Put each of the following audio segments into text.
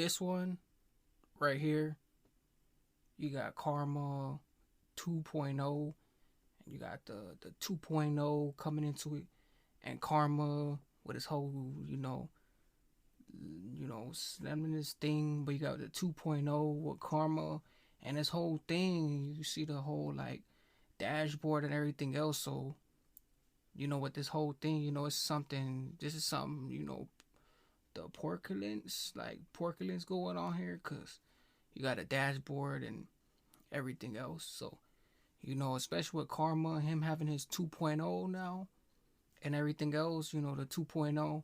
this one right here, you got Karma 2.0, and you got the 2.0 coming into it, and Karma with his whole, slamming this thing, but you got the 2.0 with Karma and this whole thing. You see the whole like dashboard and everything else. So, with this whole thing, it's something. This is something, the porculence going on here, cause you got a dashboard and everything else. So, especially with Karma, him having his 2.0 now and everything else, the 2.0,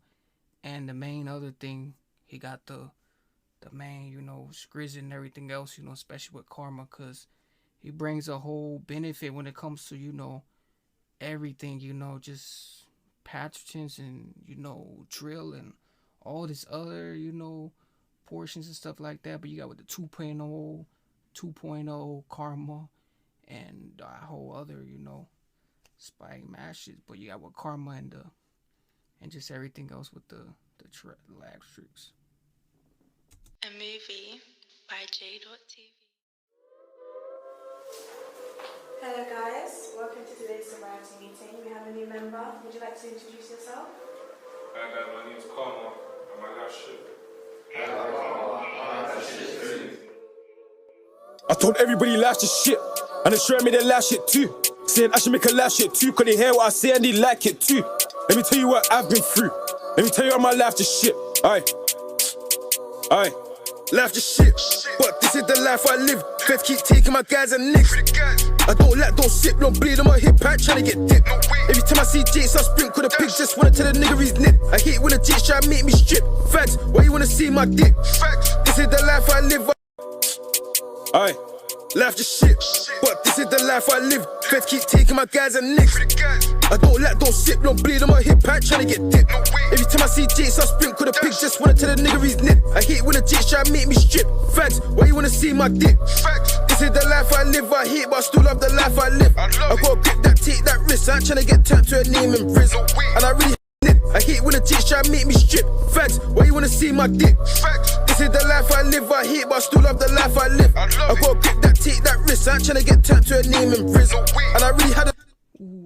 and the main other thing, he got the main, Skriz and everything else, especially with Karma, cause he brings a whole benefit when it comes to, everything, just pathogens and, drill and all this other, portions and stuff like that. But you got with the 2.0 Karma and the whole other, spike mashes. But you got with Karma and just everything else with the lag streaks. A movie by J.TV. Hello guys, welcome to today's sobriety meeting. We have a new member. Would you like to introduce yourself? Hi guys, my name's Karma, and my last shit. I told everybody laugh this shit, and they sure me they laugh shit too. Saying I should make a laugh shit too, cause they hear what I say and they like it too. Let me tell you what I've been through. Let me tell you how my life this shit. Aye. Laugh this shit, but this is the life I live. Feds keep taking my guys and nicks. I don't lack, don't sip, don't bleed on my hip pack, tryna get dipped. Every time I see Jakes, I sprint with the pigs, just wanna tell the nigga he's nip. I hate when the Jakes try to make me strip. Facts, why you wanna see my dick? This is the life I live. Aye. Laugh this shit, but this is the life I live. Feds keep taking my guys and nicks. I don't lack, don't sip, don't bleed on my hip pack, tryna get dipped. Every time I see Jakes, I sprint with the pigs, just wanna tell the nigga he's nip. I hate when the Jakes try to make me strip. Facts, why you wanna see my dick? This is the life I live, I hate, but I still love the life I live. I gotta grip that, take that risk, I ain't tryna get tapped to a name and Riz. And I really I hate when the Jakes try to make me strip. Facts, why you wanna see my dick? This is the life I live, I hate, but I still love the life I live. I gotta grip that, take that risk, I ain't tryna get tapped to a name and Riz. And I really had a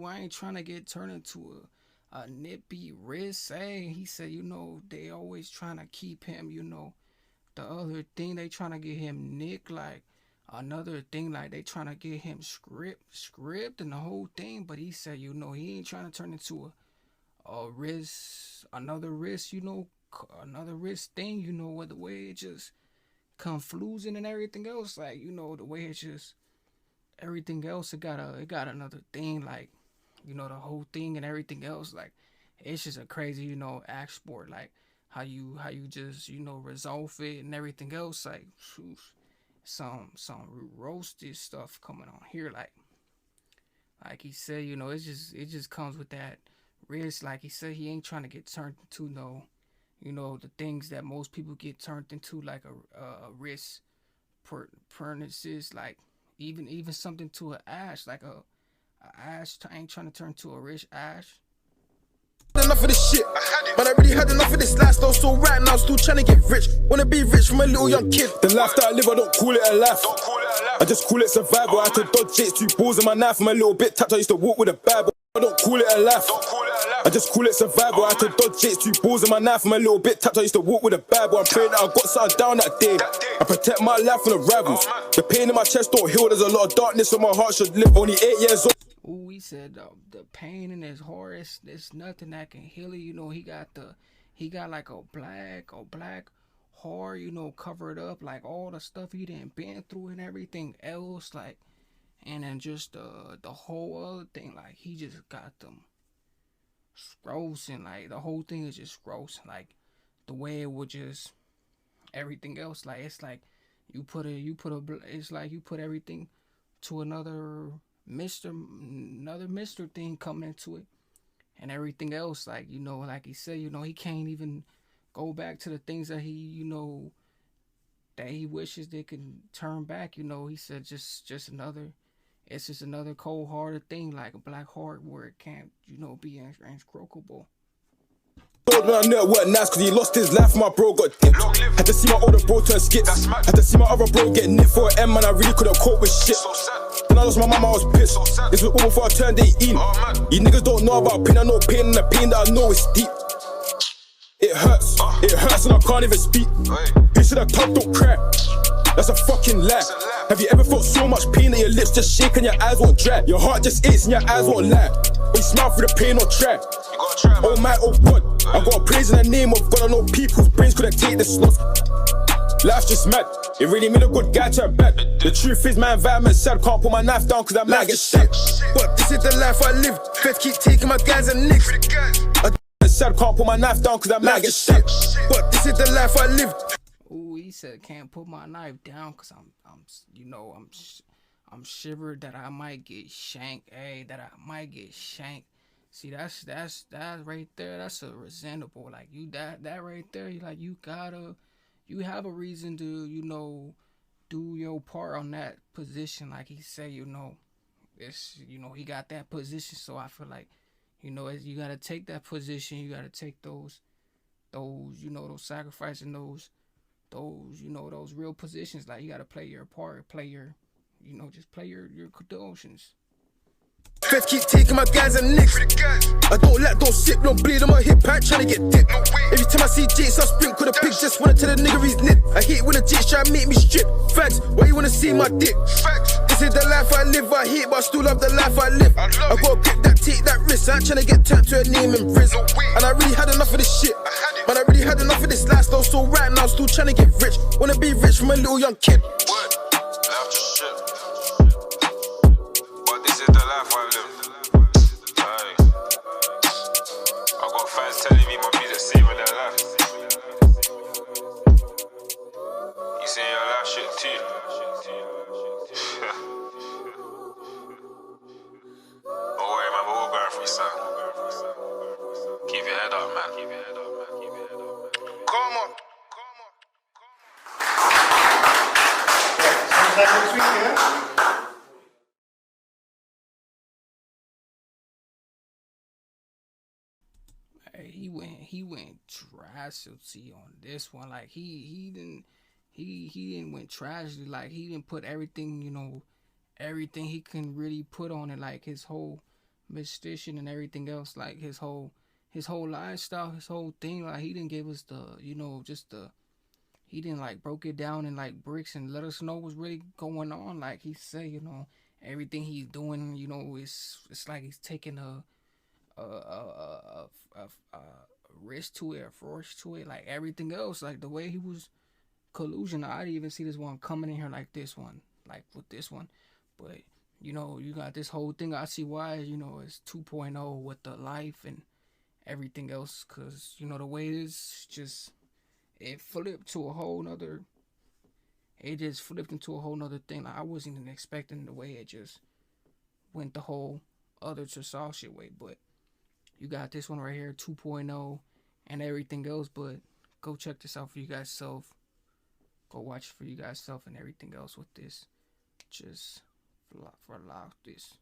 I ain't trying to get turned into a nippy wrist. Hey, he said, they always trying to keep him, the other thing, they trying to get him nick, like another thing, like they trying to get him script and the whole thing. But he said, he ain't trying to turn into a wrist, another wrist, another wrist thing, with the way it just confusing and everything else, like, the way it's just everything else, it got another thing, like, the whole thing and everything else, like, it's just a crazy, act sport, like how you just, resolve it and everything else, like, some roasted stuff coming on here, like he said, it just comes with that risk. Like he said, he ain't trying to get turned into the things that most people get turned into, like a risk pernices, like even something to an ash, like a ash. I ain't trying to turn to a rich ash. enough of this shit, man, I really had enough of this lifestyle. So right now, still trying to get rich. Wanna be rich from a little young kid. The life that I live, I don't call it a life. I just call it survival. I had to dodge Jakes, 2 balls in my knife. I'm a little bit tapped. I used to walk with a Bible. I don't call it a life. I just call it survival. I had to dodge Jakes, 2 balls in my knife. I'm a little bit tapped. I used to walk with a Bible. I'm praying that I got something down that day. I protect my life from the rivals. The pain in my chest don't heal. There's a lot of darkness on my heart. Should live only 8 years old. Ooh, he said the pain in his heart, there's nothing that can heal it. He got like a black heart, covered up, like all the stuff he didn't been through and everything else, like, and then just the whole other thing, like he just got them gross, and like the whole thing is just gross, like the way it would just everything else, like it's like it's like you put everything to another Mr. thing coming into it and everything else, like, like he said, he can't even go back to the things that he, that he wishes they could turn back. He said just another cold-hearted thing, like a black heart where it can't, be unscrapable. Told when I knew it weren't nice cause he lost his life, my bro got dipped. Had to see my older bro turn skits. Had to see my other bro get nicked for an M, man, I really couldn't cope with shit. Then I lost my mama, I was pissed. This was all before I turned 18. You niggas don't know about pain, I know pain, and the pain that I know is deep. It hurts and I can't even speak. Who said a tongue don't cry? That's a fucking lie. Have you ever felt so much pain that your lips just shake and your eyes won't dry? Your heart just aches and your eyes won't lie. But you smile through the pain or try. Oh my, oh God, I got praise in the name of God. I know people's brains couldn't take this loss. Life's just mad. It really made a good guy turn bad. The truth is my environment's sad. Can't put my knife down cause I might get shit. But this is the life I live. Feds keep taking my guys and nicks. Sad, can't put my knife down cause I might get shit. But this is the life I live. Ooh, he said can't put my knife down cause I'm shivered that I might get shanked. Hey, that I might get shanked. See, that's right there. That's a resentable. Like you that right there. You have a reason to do your part on that position. Like he said, it's he got that position. So I feel like you gotta take that position. You gotta take those sacrifices and those real positions. Like you gotta play your part, play your just play your condolences. Feds keep taking my guys and nicks. I don't sip, don't bleed on my hip pack, tryna get dipped. Every time I see Jakes, I sprint with a pig, just wanna tell the nigga he's nip. I hate when the Jakes try to make me strip. Facts, why you wanna see my dick? This is the life I live, I hate, but I still love the life I live. I gotta grip that, take that risk. I ain't tryna get turned to a name in prison. And I really had enough of this shit. Man, I really had enough of this lifestyle, so right now I'm still tryna get rich. Wanna be rich from a little young kid. Telling me my music saving their life. You saying your life shit too? Don't worry, man, we're all going through something. Keep your head up, man. Keep your head up, man. Keep your head up, man. Come on. Next week, yeah? He went drastically on this one. Like he didn't went tragedy. Like he didn't put everything everything he can really put on it. Like his whole mystation and everything else. Like his whole lifestyle, his whole thing. Like he didn't give us he didn't like broke it down in like bricks and let us know what's really going on. Like he said, everything he's doing, it's like he's taking a risk to it, a force to it, like everything else. Like the way he was collusion, I didn't even see this one coming in here like this one, like with this one. But you got this whole thing. I see why it's 2.0 with the life and everything else, because the way it is, it flipped to a whole nother. It just flipped into a whole nother thing. Like I wasn't even expecting the way it just went the whole other to saw shit way. But you got this one right here, 2.0 and everything else. But go check this out for you guys self. Go watch for you guys self and everything else with this. Just for this.